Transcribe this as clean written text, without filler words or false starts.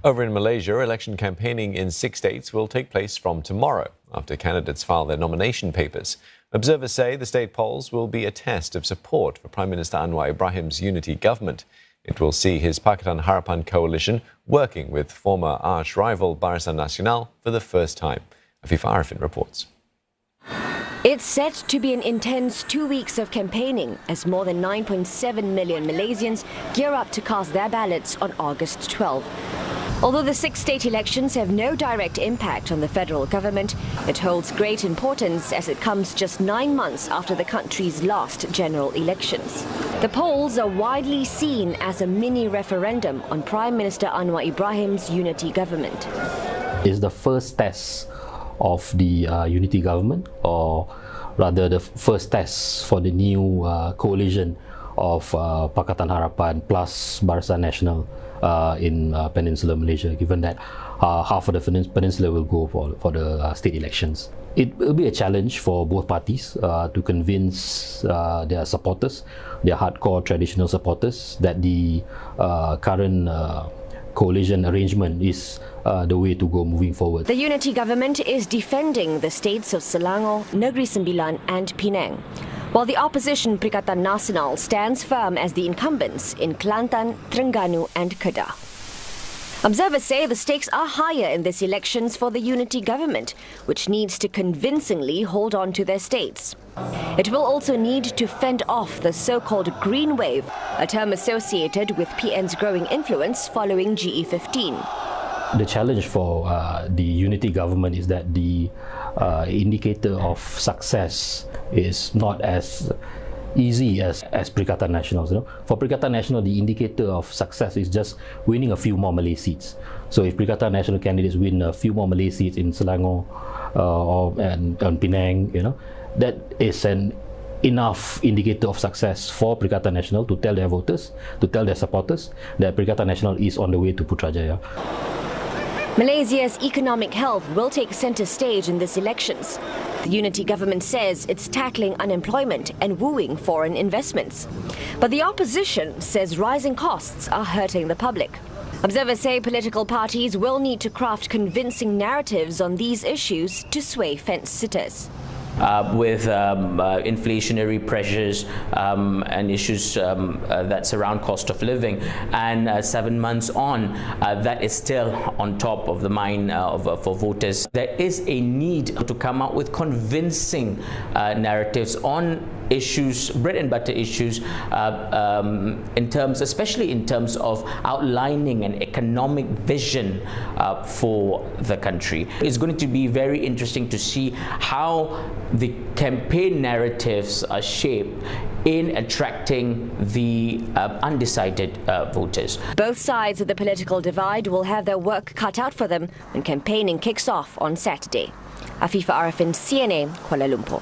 Over in Malaysia, election campaigning in 6 states will take place from tomorrow after candidates file their nomination papers. Observers say the state polls will be a test of support for Prime Minister Anwar Ibrahim's unity government. It will see his Pakatan Harapan coalition working with former arch-rival Barisan Nasional for the first time. Afifa Arifin reports. It's set to be an intense 2 weeks of campaigning as more than 9.7 million Malaysians gear up to cast their ballots on August 12. Although the 6 state elections have no direct impact on the federal government, it holds great importance as it comes just 9 months after the country's last general elections. The polls are widely seen as a mini referendum on Prime Minister Anwar Ibrahim's unity government. It's the first test of the unity government, or rather the first test for the new coalition of Pakatan Harapan plus Barisan Nasional in Peninsular Malaysia, given that half of the peninsula will go for the state elections. It will be a challenge for both parties to convince their supporters, their hardcore traditional supporters, that the current coalition arrangement is the way to go moving forward. The unity government is defending the states of Selangor, Negeri Sembilan and Penang, while the opposition Perikatan Nasional stands firm as the incumbents in Kelantan, Terengganu and Kedah. Observers say the stakes are higher in this elections for the unity government, which needs to convincingly hold on to their states. It will also need to fend off the so-called green wave, a term associated with PN's growing influence following GE15. The challenge for the unity government is that the indicator of success is not as easy as Perikatan Nasional. You know? For Perikatan Nasional, the indicator of success is just winning a few more Malay seats. So if Perikatan Nasional candidates win a few more Malay seats in Selangor and Penang, you know, that is an enough indicator of success for Perikatan Nasional to tell their voters, to tell their supporters that Perikatan Nasional is on the way to Putrajaya. Malaysia's economic health will take centre stage in these elections. The unity government says it's tackling unemployment and wooing foreign investments. But the opposition says rising costs are hurting the public. Observers say political parties will need to craft convincing narratives on these issues to sway fence-sitters. With inflationary pressures and issues that surround cost of living, and 7 months on, that is still on top of the mind for voters. There is a need to come out with convincing narratives on issues, bread and butter issues, especially in terms of outlining an economic vision for the country. It's going to be very interesting to see how the campaign narratives are shaped in attracting the undecided voters. Both sides of the political divide will have their work cut out for them when campaigning kicks off on Saturday. Afifa Arifin, CNA, Kuala Lumpur.